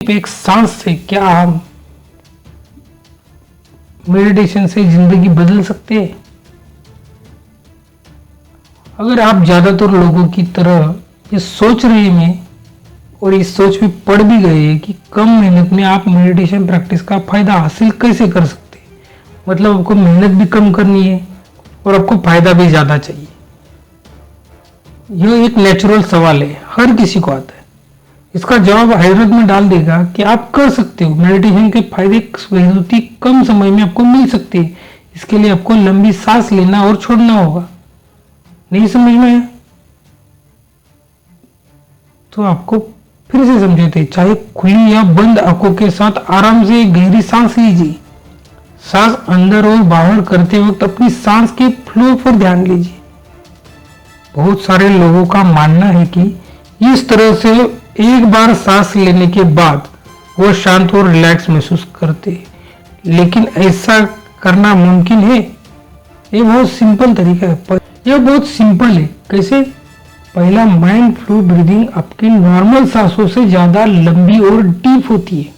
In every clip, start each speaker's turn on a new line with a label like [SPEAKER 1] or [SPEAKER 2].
[SPEAKER 1] सिर्फ एक सांस से क्या हम मेडिटेशन से जिंदगी बदल सकते हैं? अगर आप ज्यादातर लोगों की तरह ये सोच रहे हैं और इस सोच में पड़ भी गए हैं कि कम मेहनत में आप मेडिटेशन प्रैक्टिस का फायदा हासिल कैसे कर सकते हैं, मतलब आपको मेहनत भी कम करनी है और आपको फायदा भी ज्यादा चाहिए। यह एक नेचुरल सवाल है, हर किसी को आता है। इसका जवाब हैरत में डाल देगा कि आप कर सकते हो। मेडिटेशन के फायदे बहुत ही कम समय में आपको मिल सकते हैं। इसके लिए आपको लंबी सांस लेना और छोड़ना होगा। नहीं समझ में आया तो आपको फिर से समझाते, चाहे खुली या बंद आंखों के साथ आराम से गहरी सांस लीजिए। सांस अंदर और बाहर करते वक्त अपनी सांस के फ्लो पर ध्यान लीजिए। बहुत सारे लोगों का मानना है कि इस तरह से एक बार सांस लेने के बाद वो शांत और रिलैक्स महसूस करते हैं, लेकिन ऐसा करना मुमकिन है? ये बहुत सिंपल तरीका है। यह बहुत सिंपल है। कैसे? पहला, माइंड फ्लो ब्रीदिंग आपकी नॉर्मल सांसों से ज्यादा लंबी और डीप होती है।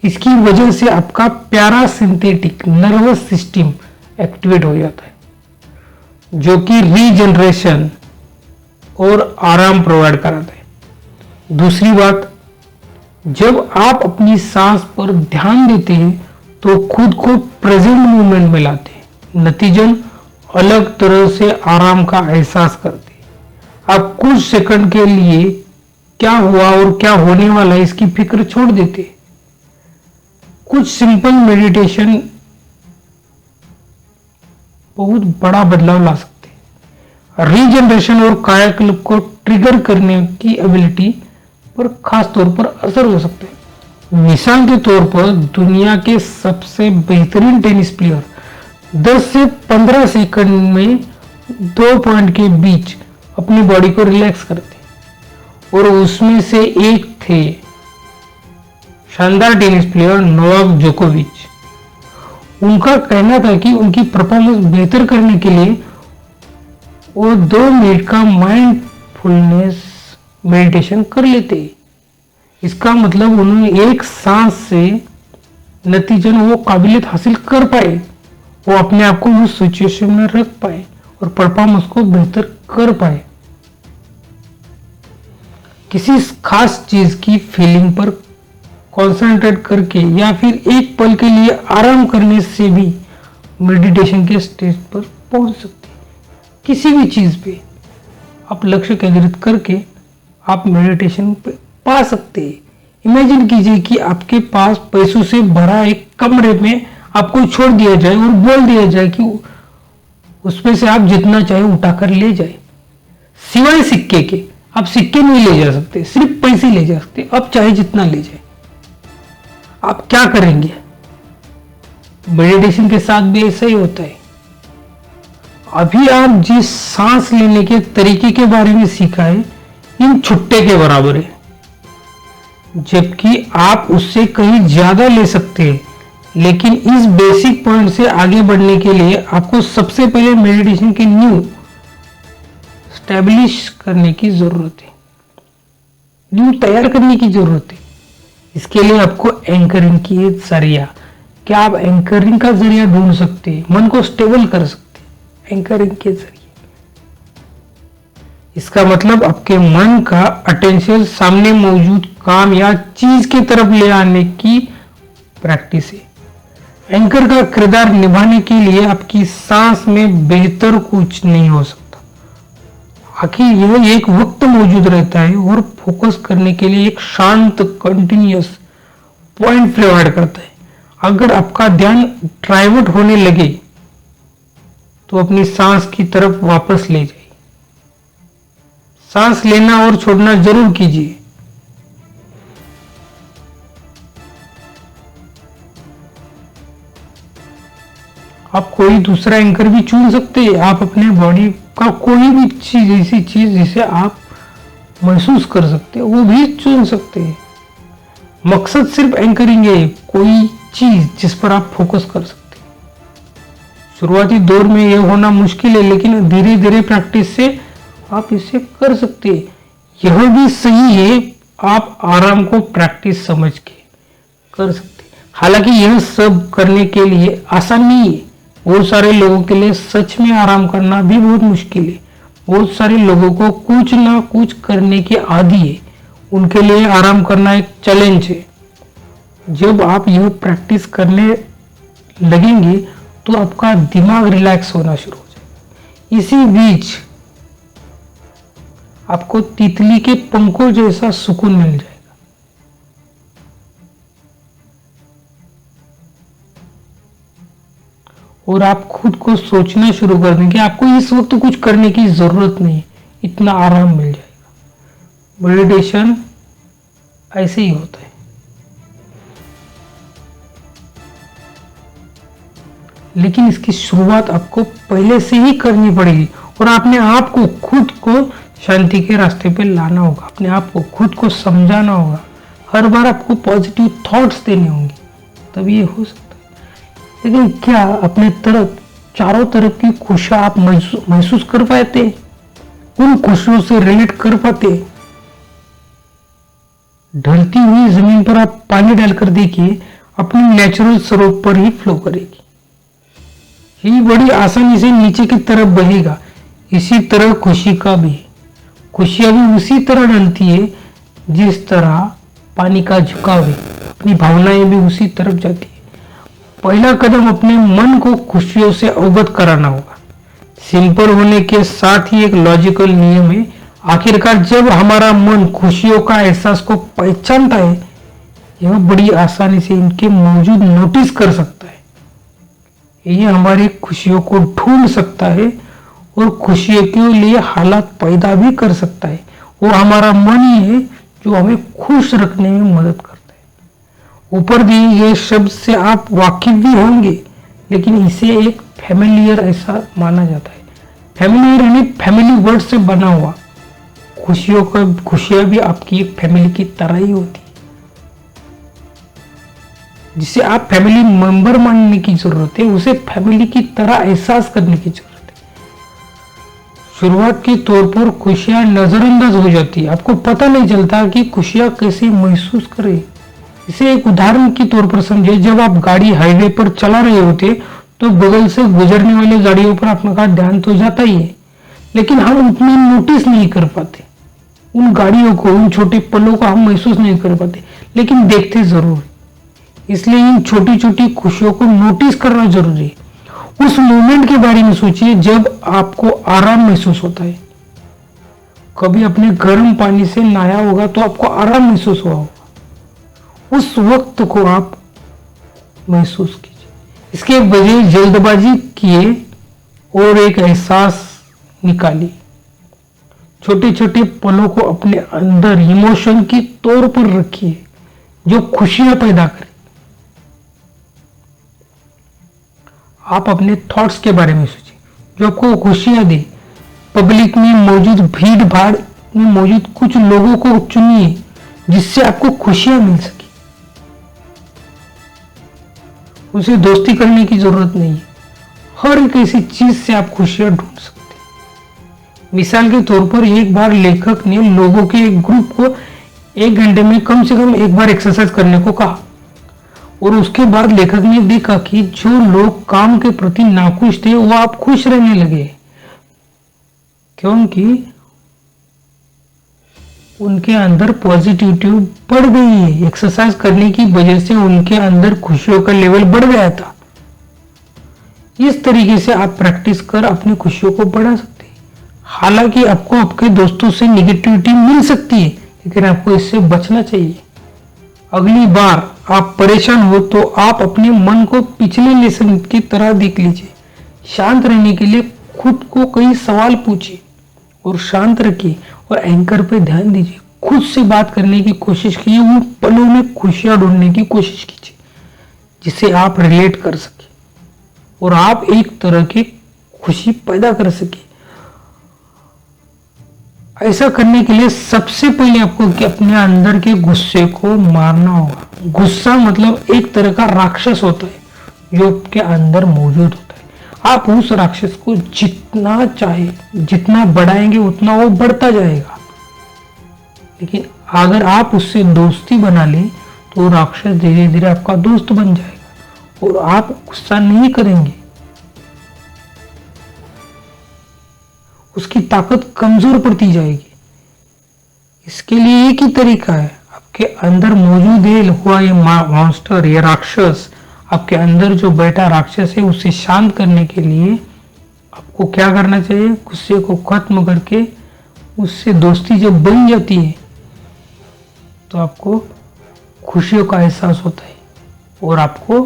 [SPEAKER 1] इसकी वजह से आपका पैरासिम्पैथिक नर्वस सिस्टम एक्टिवेट हो जाता है, जो कि रीजनरेशन और आराम प्रोवाइड कराता है। दूसरी बात, जब आप अपनी सांस पर ध्यान देते हैं तो खुद को प्रेजेंट मोमेंट में लाते हैं, नतीजन अलग तरह से आराम का एहसास करते हैं। आप कुछ सेकंड के लिए क्या हुआ और क्या होने वाला है इसकी फिक्र छोड़ देते हैं। कुछ सिंपल मेडिटेशन बहुत बड़ा बदलाव ला सकते हैं। रीजनरेशन और कायाकल्प को ट्रिगर करने की एबिलिटी पर खास तौर पर असर हो सकता है। मिसाल के तौर पर दुनिया के सबसे बेहतरीन टेनिस प्लेयर 10 से 15 सेकंड में 2 पॉइंट के बीच अपनी बॉडी को रिलैक्स करते, और उसमें से एक थे शानदार टेनिस प्लेयर नोवाक जोकोविच। उनका कहना था कि उनकी परफॉर्मेंस बेहतर करने के लिए वो 2 मिनट का माइंडफुलनेस मेडिटेशन कर लेते। इसका मतलब उन्होंने एक सांस से नतीजन वो काबिलियत हासिल कर पाए, वो अपने आप को उस सिचुएशन में रख पाए और परफॉर्मेंस को बेहतर कर पाए। किसी खास चीज की फीलिंग पर कंसंट्रेट करके या फिर एक पल के लिए आराम करने से भी मेडिटेशन के स्टेज पर पहुंच सकते हैं। किसी भी चीज पे आप लक्ष्य केंद्रित करके आप मेडिटेशन पे पा सकते हैं। इमेजिन कीजिए कि आपके पास पैसों से भरा एक कमरे में आपको छोड़ दिया जाए और बोल दिया जाए कि उसमें से आप जितना चाहे उठाकर ले जाए, सिवाय सिक्के के। आप सिक्के नहीं ले जा सकते, सिर्फ पैसे ले जा सकते, आप चाहे जितना ले जाए। आप क्या करेंगे? मेडिटेशन के साथ भी ऐसा ही होता है। अभी आप जिस सांस लेने के तरीके के बारे में सीखा है, इन छुट्टे के बराबर है, जबकि आप उससे कहीं ज्यादा ले सकते हैं। लेकिन इस बेसिक पॉइंट से आगे बढ़ने के लिए आपको सबसे पहले मेडिटेशन की नींव स्टैब्लिश करने की जरूरत है, नींव तैयार करने की जरूरत है। इसके लिए आपको एंकरिंग की जरिया, क्या आप एंकरिंग का जरिया ढूंढ सकते हैं, मन को स्टेबल कर सकते हैं एंकरिंग के जरिए। इसका मतलब आपके मन का अटेंशन सामने मौजूद काम या चीज की तरफ ले आने की प्रैक्टिस है। एंकर का किरदार निभाने के लिए आपकी सांस में बेहतर कुछ नहीं हो सकता। आखिर यह एक वक्त मौजूद रहता है और फोकस करने के लिए एक शांत कंटिन्यूअस पॉइंट प्रोवाइड करता है। अगर आपका ध्यान डाइवर्ट होने लगे तो अपनी सांस की तरफ वापस ले जाइए। सांस लेना और छोड़ना जरूर कीजिए। आप कोई दूसरा एंकर भी चुन सकते हैं। आप अपने बॉडी का कोई भी चीज, ऐसी चीज जिसे आप महसूस कर सकते हैं, वो भी चुन सकते हैं। मकसद सिर्फ एंकरिंग है, कोई चीज जिस पर आप फोकस कर सकते हैं। शुरुआती दौर में यह होना मुश्किल है, लेकिन धीरे धीरे प्रैक्टिस से आप इसे कर सकते हैं। यह भी सही है, आप आराम को प्रैक्टिस समझ के कर सकते हैं। हालांकि यह सब करने के लिए आसान नहीं है। बहुत सारे लोगों के लिए सच में आराम करना भी बहुत मुश्किल है। बहुत सारे लोगों को कुछ ना कुछ करने की आदी है, उनके लिए आराम करना एक चैलेंज है। जब आप यह प्रैक्टिस करने लगेंगे तो आपका दिमाग रिलैक्स होना शुरू हो जाएगा। इसी बीच आपको तितली के पंखों जैसा सुकून मिल जाएगा। और आप खुद को सोचना शुरू कर देंगे आपको इस वक्त कुछ करने की जरूरत नहीं, इतना आराम मिल जाएगा। मेडिटेशन ऐसे ही होता है। लेकिन इसकी शुरुआत आपको पहले से ही करनी पड़ेगी और अपने आप को खुद को शांति के रास्ते पे लाना होगा। अपने आप को खुद को समझाना होगा। हर बार आपको पॉजिटिव थॉट्स देने होंगे, तभी ये हो सकता है। लेकिन क्या अपने तरफ चारों तरफ की खुशियां आप महसूस कर पाते, उन खुशियों से रिलेट कर पाते? ढलती हुई जमीन पर आप पानी डालकर देखिए, अपनी नेचुरल स्वरूप पर ही फ्लो करेगी। ये बड़ी आसानी से नीचे की तरफ बहेगा। इसी तरह खुशी का भी, खुशियां भी उसी तरह ढलती है जिस तरह पानी का झुकाव है। अपनी भावनाएं भी उसी तरफ जाती है। पहला कदम अपने मन को खुशियों से अवगत कराना होगा। सिंपल होने के साथ ही एक लॉजिकल नियम है। आखिरकार जब हमारा मन खुशियों का एहसास को पहचानता है, यह बड़ी आसानी से इनके मौजूद नोटिस कर सकता है। ये हमारी खुशियों को ढूंढ सकता है और खुशियों के लिए हालात पैदा भी कर सकता है। वो हमारा मन ही है जो हमें खुश रखने में मदद करता है। ऊपर दिए गए शब्द से आप वाकिफ भी होंगे, लेकिन इसे एक फैमिलियर ऐसा माना जाता है। फैमिलियर यानी फैमिली वर्ड से बना हुआ। खुशियां भी आपकी एक फैमिली की तरह ही होती है, जिसे आप फैमिली मेंबर मानने की जरूरत है, उसे फैमिली की तरह एहसास करने की जरूरत है। शुरुआत के तौर पर खुशियां नजरअंदाज हो जाती है। आपको पता नहीं चलता कि खुशियां कैसे महसूस करें। इसे एक उदाहरण के तौर पर समझे, जब आप गाड़ी हाईवे पर चला रहे होते तो बगल से गुजरने वाली गाड़ियों पर आपका ध्यान तो जाता ही है, लेकिन हम उतना नोटिस नहीं कर पाते। उन गाड़ियों को, उन छोटे पलों को हम महसूस नहीं कर पाते, लेकिन देखते जरूर। इसलिए इन छोटी छोटी खुशियों को नोटिस करना जरूरी है। उस मोमेंट के बारे में सोचिए जब आपको आराम महसूस होता है। कभी अपने गर्म पानी से नहाया होगा तो आपको आराम महसूस हुआ होगा। उस वक्त को आप महसूस कीजिए। इसके बजाय जल्दबाजी किए और एक एहसास निकालिए। छोटे छोटे पलों को अपने अंदर इमोशन के तौर पर रखिए जो खुशियां पैदा करे। आप अपने थॉट्स के बारे में सोचिए जो आपको खुशियां दे। पब्लिक में मौजूद भीड़ भाड़ में मौजूद कुछ लोगों को चुनिए जिससे आपको खुशियां मिल सके। उसे दोस्ती करने की जरूरत नहीं है। हर एक ऐसी चीज से आप खुशियां ढूंढ सकते हैं। मिसाल के तौर पर एक बार लेखक ने लोगों के एक ग्रुप को 1 घंटे में कम से कम एक बार एक्सरसाइज करने को कहा, और उसके बाद लेखक ने देखा कि जो लोग काम के प्रति नाखुश थे वो आप खुश रहने लगे, क्योंकि उनके अंदर पॉजिटिविटी बढ़ गई है। एक्सरसाइज करने की वजह से उनके अंदर खुशियों का लेवल बढ़ गया था। इस तरीके से आप प्रैक्टिस कर अपनी खुशियों को बढ़ा सकते हैं। हालांकि आपको आपके दोस्तों से निगेटिविटी मिल सकती है, लेकिन आपको इससे बचना चाहिए। अगली बार आप परेशान हो तो आप अपने मन को पिछले लेसन की तरह देख लीजिए। शांत रहने के लिए खुद को कई सवाल पूछिए और शांत रखिए और एंकर पे ध्यान दीजिए। खुद से बात करने की कोशिश कीजिए। उन पलों में खुशियां ढूंढने की कोशिश कीजिए जिसे आप रिलेट कर सके और आप एक तरह की खुशी पैदा कर सके। ऐसा करने के लिए सबसे पहले आपको अपने अंदर के गुस्से को मारना होगा। गुस्सा मतलब एक तरह का राक्षस होता है जो आपके अंदर मौजूद होता है। आप उस राक्षस को जितना चाहे जितना बढ़ाएंगे उतना वो बढ़ता जाएगा, लेकिन अगर आप उससे दोस्ती बना ले तो राक्षस धीरे धीरे आपका दोस्त बन जाएगा और आप गुस्सा नहीं करेंगे। उसकी ताकत कमजोर पड़ती जाएगी। इसके लिए एक ही तरीका है, आपके अंदर मौजूद हुआ ये मॉन्स्टर, ये राक्षस, आपके अंदर जो बैठा राक्षस है उसे शांत करने के लिए आपको क्या करना चाहिए, गुस्से को खत्म करके उससे दोस्ती जब बन जाती है तो आपको खुशियों का एहसास होता है और आपको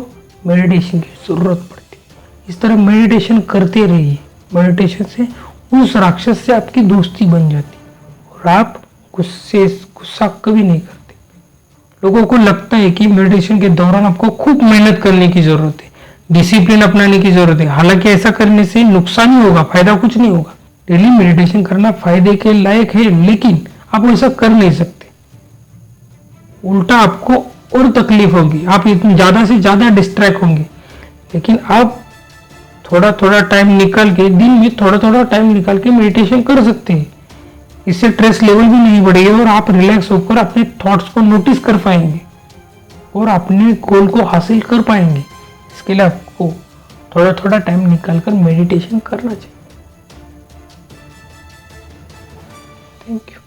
[SPEAKER 1] मेडिटेशन की जरूरत पड़ती है। इस तरह मेडिटेशन करते रहिए। मेडिटेशन से उस राक्षस से आपकी दोस्ती बन जाती है और आप गुस्सा कभी नहीं करते। लोगों को लगता है कि मेडिटेशन के दौरान आपको खूब मेहनत करने की जरूरत है, डिसिप्लिन अपनाने की जरूरत है। हालांकि ऐसा करने से नुकसान ही होगा, फायदा कुछ नहीं होगा। डेली मेडिटेशन करना फायदे के लायक है, लेकिन आप ऐसा कर नहीं सकते। उल्टा आपको और तकलीफ होगी, आप इतनी ज्यादा से ज्यादा डिस्ट्रैक्ट होंगे। लेकिन आप थोड़ा थोड़ा टाइम निकाल के, दिन में थोड़ा थोड़ा टाइम निकाल के मेडिटेशन कर सकते हैं। इससे स्ट्रेस लेवल भी नहीं बढ़ेगा और आप रिलैक्स होकर अपने थॉट्स को नोटिस कर पाएंगे और अपने गोल को हासिल कर पाएंगे। इसके लिए आपको थोड़ा थोड़ा टाइम निकालकर मेडिटेशन करना चाहिए। Thank you.